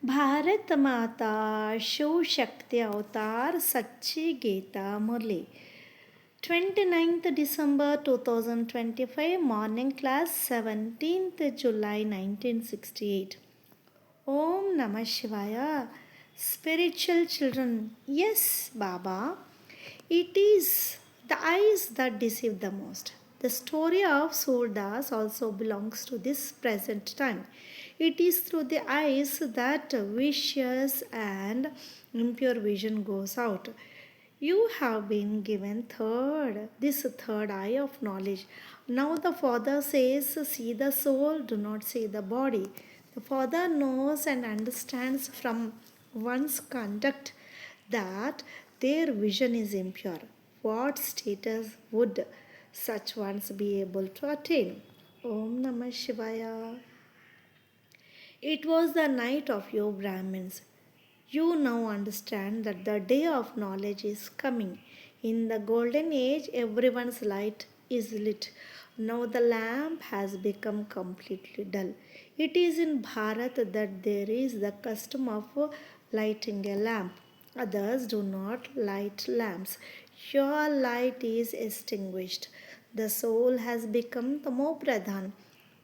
भारत माता शिव शक्ति अवतार सच्ची गीता मुरली 29th December 2025 morning class 17th July 1968. Om Namah Shivaya. Spiritual children, yes, Baba, it is the eyes that deceive the most. The story of Surdas also belongs to this present time. It is through the eyes that vicious and impure vision goes out. You have been given this third eye of knowledge. Now the Father says, see the soul, do not see the body. The Father knows and understands from one's conduct that their vision is impure. What status would such ones be able to attain? Om Namah Shivaya. It was the night of your Brahmins. You now understand that the day of knowledge is coming. In the golden age, everyone's light is lit. Now the lamp has become completely dull. It is in Bharat that there is the custom of lighting a lamp. Others do not light lamps. Your light is extinguished. The soul has become the Pradhan.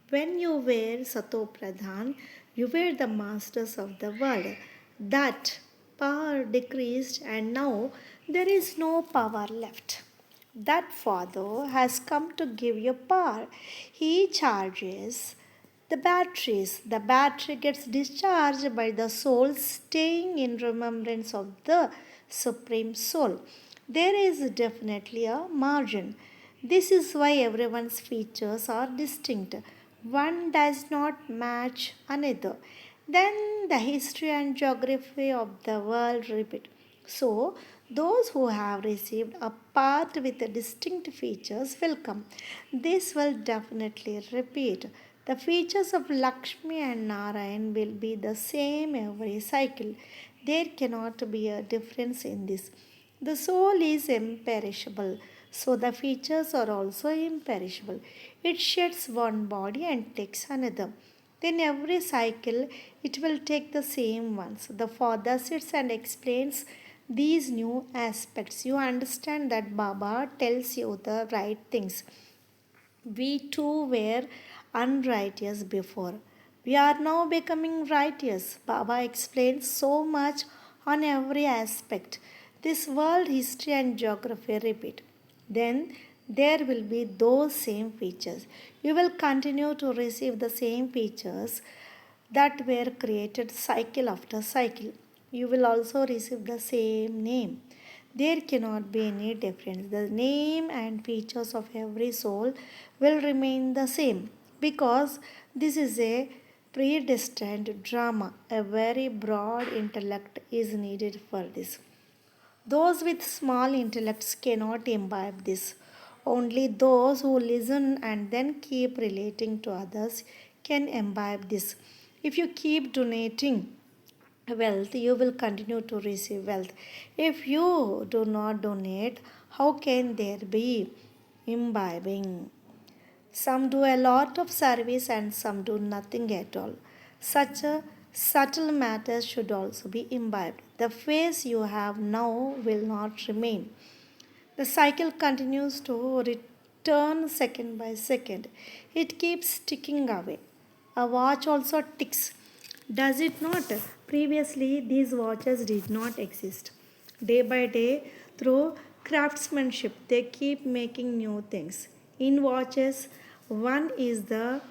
When you were Sato Pradhan, you were the masters of the world. That power decreased, and now there is no power left. That Father has come to give you power. He charges the batteries. The battery gets discharged by the soul staying in remembrance of the Supreme Soul. There is definitely a margin. This is why everyone's features are distinct. One does not match another. Then the history and geography of the world repeat. So, those who have received a part with distinct features will come. This will definitely repeat. The features of Lakshmi and Narayan will be the same every cycle. There cannot be a difference in this. The soul is imperishable, so the features are also imperishable. It sheds one body and takes another. Then every cycle it will take the same ones. The Father sits and explains these new aspects. You understand that Baba tells you the right things. We too were unrighteous before. We are now becoming righteous. Baba explains so much on every aspect. This world history and geography repeat. Then there will be those same features. You will continue to receive the same features that were created cycle after cycle. You will also receive the same name. There cannot be any difference. The name and features of every soul will remain the same because this is a predestined drama. A very broad intellect is needed for this. Those with small intellects cannot imbibe this. Only those who listen and then keep relating to others can imbibe this. If you keep donating wealth, you will continue to receive wealth. If you do not donate, how can there be imbibing? Some do a lot of service and some do nothing at all. Such a subtle matters should also be imbibed. The face you have now will not remain. The cycle continues to return second by second. It keeps ticking away. A watch also ticks. Does it not? Previously, these watches did not exist. Day by day, through craftsmanship, they keep making new things. In watches, one is the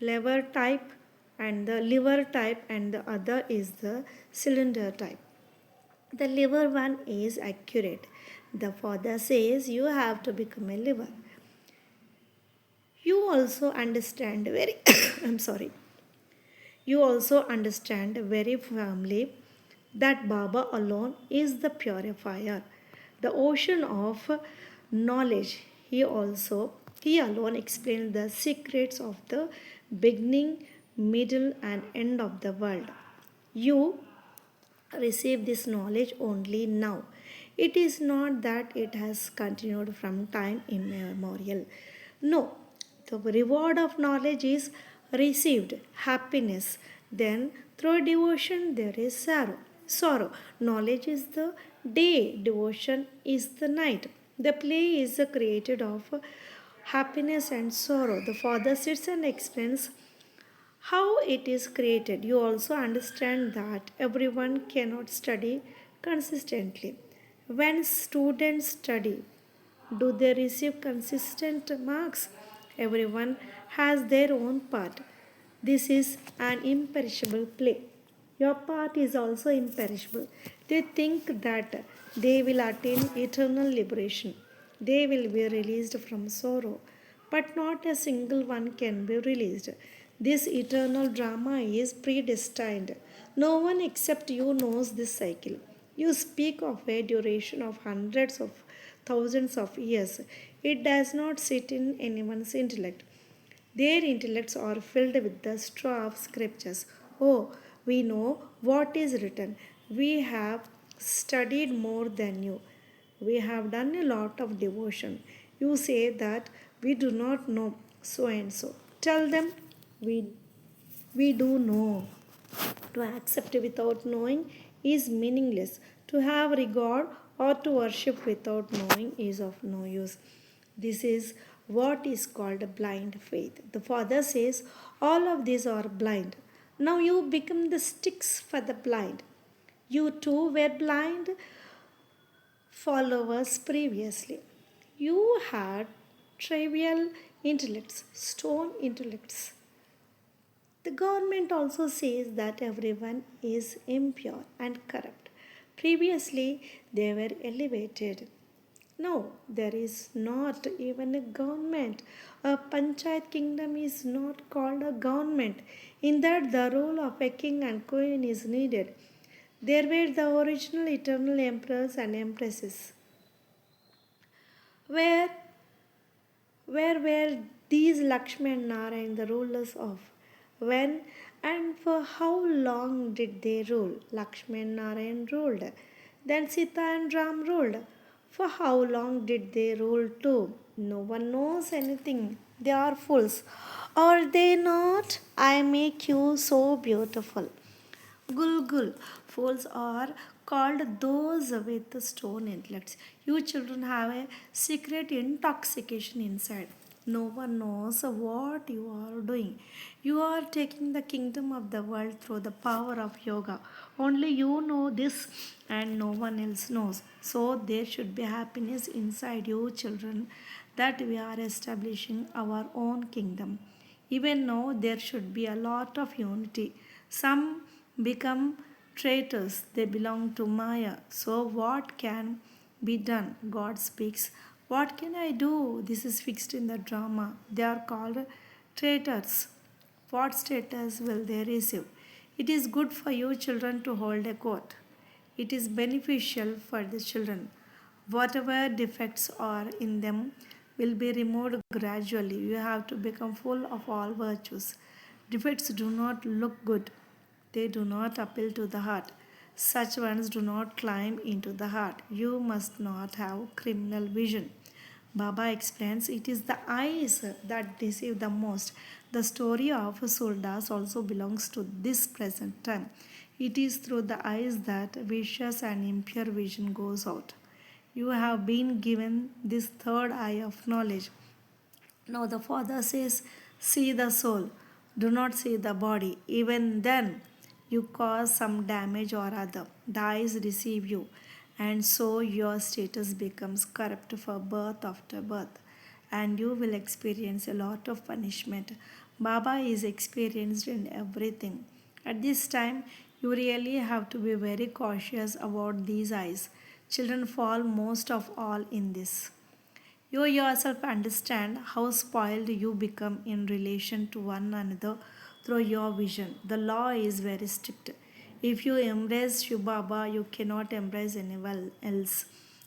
lever type and the liver type, and the other is the cylinder type. The liver one is accurate. The Father says you have to become a liver. You also understand very I'm sorry. You also understand very firmly that Baba alone is the purifier, the ocean of knowledge. He alone explains the secrets of the beginning, middle, and end of the world. You receive this knowledge only now. It is not that it has continued from time immemorial. No, the reward of knowledge is received happiness. Then, Through devotion, there is sorrow. Sorrow. Knowledge is the day, devotion is the night. The play is created of happiness and sorrow. The father sits and explains how it is created. You also understand that everyone cannot study consistently. When students study, do they receive consistent marks? Everyone has their own part. This is an imperishable play. Your part is also imperishable. They think that they will attain eternal liberation. They will be released from sorrow, but not a single one can be released. This eternal drama is predestined. No one except you knows this cycle. You speak of a duration of hundreds of thousands of years. It does not sit in anyone's intellect. Their intellects are filled with the straw of scriptures. Oh, we know what is written. We have studied more than you. We have done a lot of devotion. You say that we do not know so and so. Tell them we, we do know. To accept without knowing is meaningless. To have regard or to worship without knowing is of no use. This is what is called blind faith. The Father says, all of these are blind. Now you become the sticks for the blind. You too were blind followers previously. You had trivial intellects, stone intellects. The government also says that everyone is impure and corrupt. Previously, they were elevated. No, there is not even a government. A panchayat kingdom is not called a government. In that, the role of a king and queen is needed. There were the original eternal emperors and empresses. Where Where were these Lakshmi and Narayan the rulers of? When and for how long did they rule? Lakshmi and Narayan ruled. Then Sita and Ram ruled. For how long did they rule too? No one knows anything. They are fools. Are they not? I make you so beautiful. Gulgul. Fools are called those with stone intellects. You children have a secret intoxication inside. No one knows what you are doing. You are taking the kingdom of the world through the power of yoga. Only you know this and no one else knows. So there should be happiness inside you, children, that we are establishing our own kingdom. Even though there should be a lot of unity. Some become traitors, they belong to Maya. So, what can be done? God speaks. What can I do? This is fixed in the drama. They are called traitors. What status will they receive? It is good for you children to hold a court. It is beneficial for the children. Whatever defects are in them will be removed gradually. You have to become full of all virtues. Defects do not look good, they do not appeal to the heart. Such ones do not climb into the heart. You must not have criminal vision. Baba explains it is the eyes that deceive the most. The story of Surdas also belongs to this present time. It is through the eyes that vicious and impure vision goes out. You have been given this third eye of knowledge. Now the Father says, see the soul, do not see the body. Even then, you cause some damage or other. The eyes deceive you, and so your status becomes corrupt for birth after birth, and you will experience a lot of punishment. Baba is experienced in everything. At this time, you really have to be very cautious about these eyes. Children fall most of all in this. You yourself understand how spoiled you become in relation to one another through your vision. The law is very strict. If you embrace Shubaba, you cannot embrace anyone else.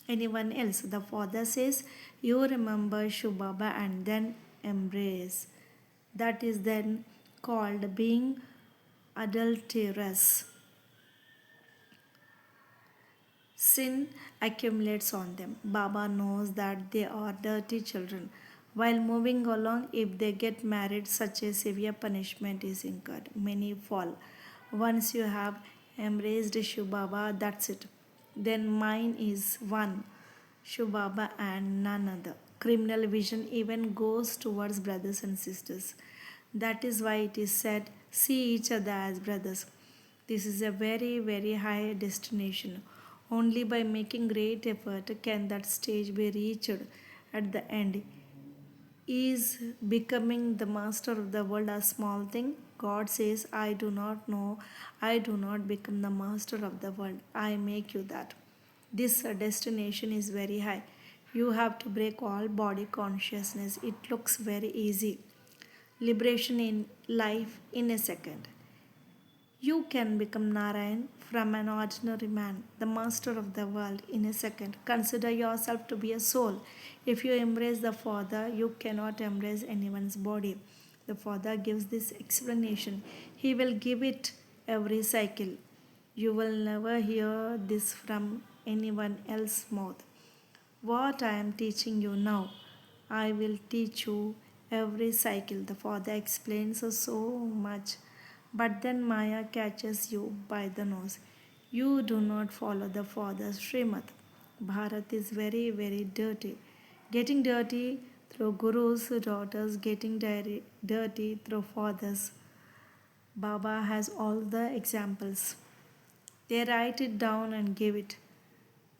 Anyone else. The Father says, you remember Shubaba and then embrace. That is then called being adulterous. Sin accumulates on them. Baba knows that they are dirty children. While moving along, if they get married, such a severe punishment is incurred. Many fall. Once you have embraced Shiv Baba, that's it. Then mine is one, Shiv Baba and none other. Criminal vision even goes towards brothers and sisters. That is why it is said, see each other as brothers. This is a very, very high destination. Only by making great effort can that stage be reached at the end. Is becoming the master of the world a small thing? God says, I do not know, I do not become the master of the world, I make you that. This destination is very high. You have to break all body consciousness. It looks very easy. Liberation in life in a second. You can become Narayan from an ordinary man, the master of the world, in a second. Consider yourself to be a soul. If you embrace the Father, you cannot embrace anyone's body. The Father gives this explanation. He will give it every cycle. You will never hear this from anyone else's mouth. What I am teaching you now, I will teach you every cycle. The Father explains so much, but then Maya catches you by the nose. You do not follow the Father's Srimad. Bharat is very, very dirty. Getting dirty through gurus, daughters, getting dirty through fathers. Baba has all the examples. They write it down and give it.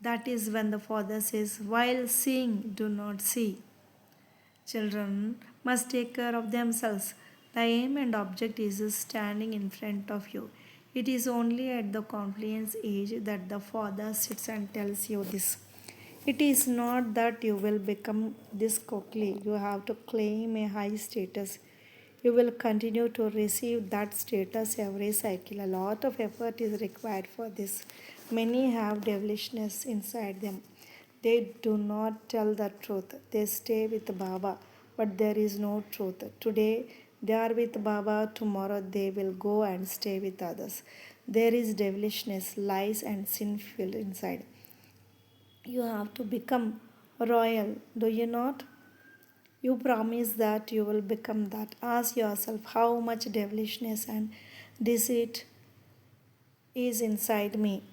That is when the Father says, while seeing, do not see. Children must take care of themselves. The aim and object is standing in front of you. It is only at the confluence age that the Father sits and tells you this. It is not that you will become this quickly. You have to claim a high status. You will continue to receive that status every cycle. A lot of effort is required for this. Many have devilishness inside them. They do not tell the truth. They stay with Baba, but there is no truth. Today they are with Baba, tomorrow they will go and stay with others. There is devilishness, lies, and sin filled inside. You have to become royal, do you not? You promise that you will become that. Ask yourself how much devilishness and deceit is inside me.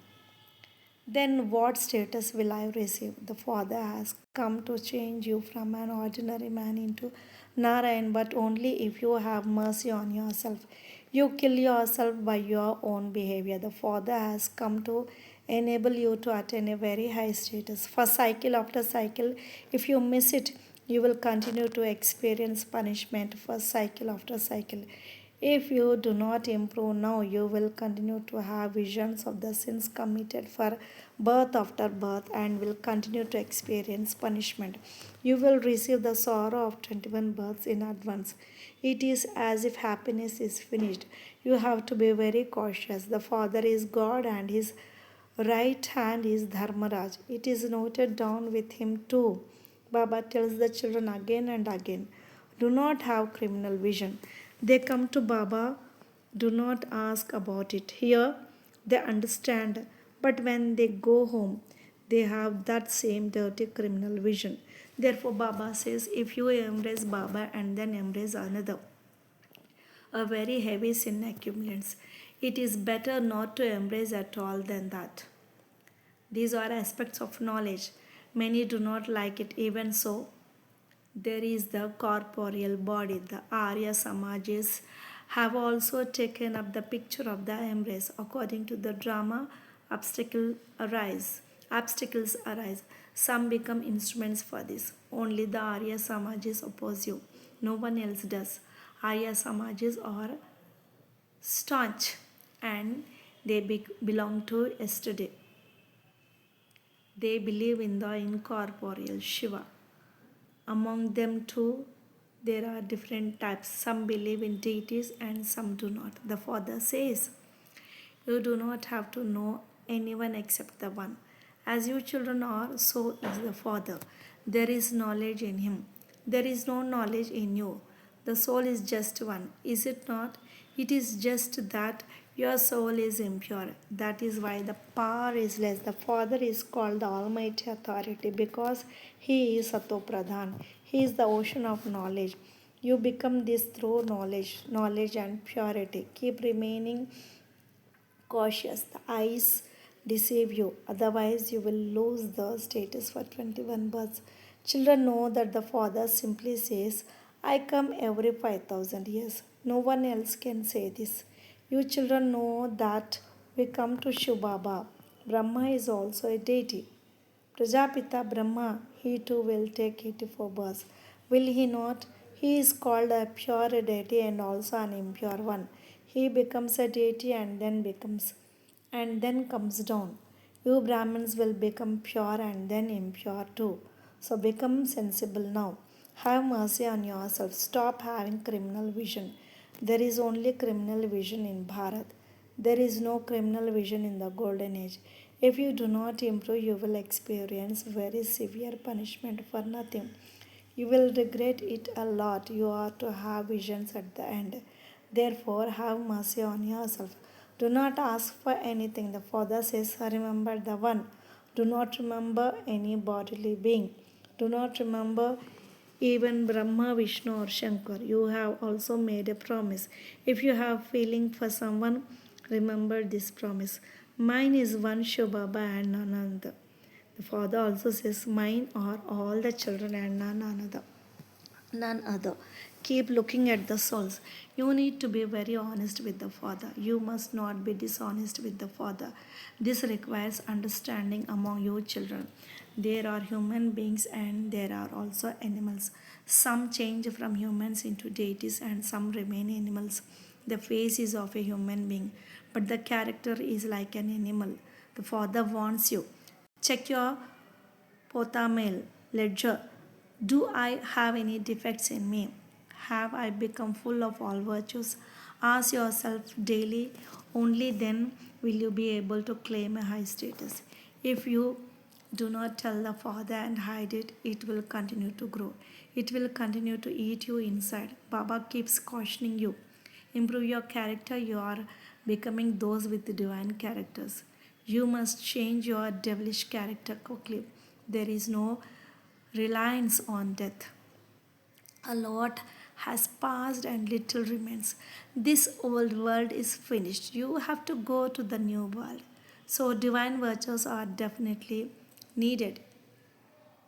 Then what status will I receive? The Father has come to change you from an ordinary man into Narayan, but only if you have mercy on yourself. You kill yourself by your own behavior. The Father has come to enable you to attain a very high status. For cycle after cycle, if you miss it, you will continue to experience punishment for cycle after cycle. If you do not improve now, you will continue to have visions of the sins committed for birth after birth and will continue to experience punishment. You will receive the sorrow of 21 births in advance. It is as if happiness is finished. You have to be very cautious. The Father is God and his right hand is Dharmaraj. It is noted down with him too. Baba tells the children again and again, do not have criminal vision. They come to Baba, do not ask about it. Here, they understand, but when they go home, they have that same dirty criminal vision. Therefore, Baba says, if you embrace Baba and then embrace another, a very heavy sin accumulates. It is better not to embrace at all than that. These are aspects of knowledge. Many do not like it, even so. There is the corporeal body. The Arya Samajas have also taken up the picture of the embrace. According to the drama, Obstacles arise. Some become instruments for this. Only the Arya Samajas oppose you. No one else does. Arya Samajas are staunch and they belong to yesterday. They believe in the incorporeal Shiva. Among them, too, there are different types. Some believe in deities and some do not. The Father says, you do not have to know anyone except the one. As you children are, so is the Father. There is knowledge in him. There is no knowledge in you. The soul is just one, is it not? It is just that your soul is impure. That is why the power is less. The Father is called the Almighty Authority because He is Sato Pradhan. He is the ocean of knowledge. You become this through knowledge and purity. Keep remaining Cautious, the eyes deceive you, otherwise, you will lose the status for 21 births. Children know that the Father simply says, I come every 5,000 years. No one else can say this. You children know that we come to Shiv Baba. Brahma is also a deity. Prajapita Brahma, he too will take 84 births. Will he not? He is called a pure deity and also an impure one. He becomes a deity and then comes down. You Brahmins will become pure and then impure too. So become sensible now. Have mercy on yourself. Stop having criminal vision. There is only criminal vision in Bharat. There is no criminal vision in the golden age. If you do not improve, you will experience very severe punishment for nothing. You will regret it a lot. You are to have visions at the end. Therefore, have mercy on yourself. Do not ask for anything. The Father says, remember the one. Do not remember any bodily being. Do not remember even Brahma, Vishnu, or Shankar. You have also made a promise. If you have feeling for someone, remember this promise. Mine is one Shubhaba and none other. The Father also says, mine are all the children and none another. None other. Keep looking at the souls. You need to be very honest with the Father. You must not be dishonest with the Father. This requires understanding among you children. There are human beings and there are also animals. Some change from humans into deities and some remain animals. The face is of a human being, but the character is like an animal. The Father wants you. Check your Potamail ledger. Do I have any defects in me? Have I become full of all virtues? Ask yourself daily, only then will you be able to claim a high status. If you do not tell the Father and hide it, it will continue to grow. It will continue to eat you inside. Baba keeps cautioning you. Improve your character, you are becoming those with divine characters. You must change your devilish character quickly. There is no reliance on death. A lot has passed and little remains. This old world is finished. You have to go to the new world. So, divine virtues are definitely needed.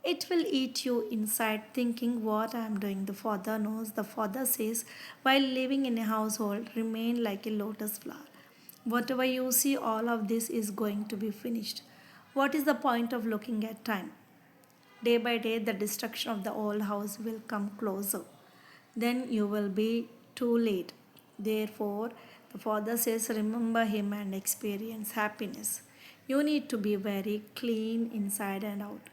It will eat you inside thinking what I am doing. The Father knows. The Father says, while living in a household, remain like a lotus flower. Whatever you see, all of this is going to be finished. What is the point of looking at time? Day by day, the destruction of the old house will come closer. Then you will be too late. Therefore, the Father says, remember Him and experience happiness. You need to be very clean inside and out.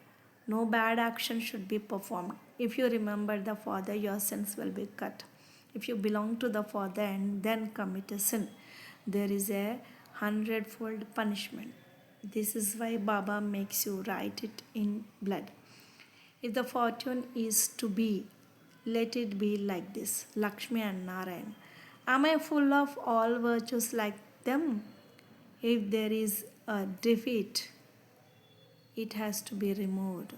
No bad action should be performed. If you remember the Father, your sins will be cut. If you belong to the Father and then commit a sin, there is a hundredfold punishment. This is why Baba makes you write it in blood. If the fortune is to be, let it be like this, Lakshmi and Narayan. Am I full of all virtues like them? If there is a defeat, it has to be removed.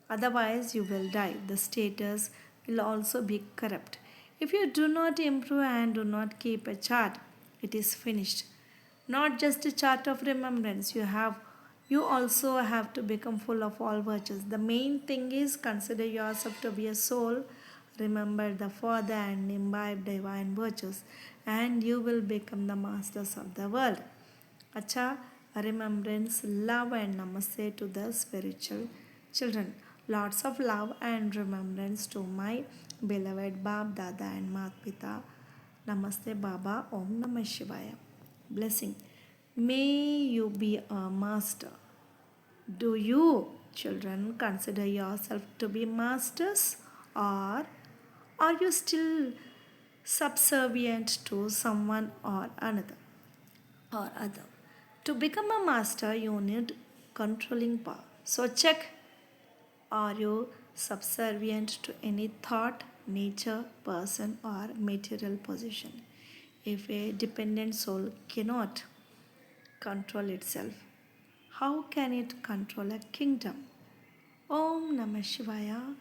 Otherwise, you will die. The status will also be corrupt. If you do not improve and do not keep a chart, it is finished. Not just a chart of remembrance. You also have to become full of all virtues. The main thing is consider yourself to be a soul. Remember the Father and imbibe divine virtues, and you will become the masters of the world. Acha, remembrance, love, and namaste to the spiritual children. Lots of love and remembrance to my beloved Bab, Dada, and Mat Pita. Namaste, Baba. Om Namah Shivaya. Blessing. May you be a master. Do you, children, consider yourself to be masters, or are you still subservient to someone or another or other? To become a master, you need controlling power. So check, are you subservient to any thought, nature, person, or material position? If a dependent soul cannot control itself, how can it control a kingdom? Om Namah Shivaya.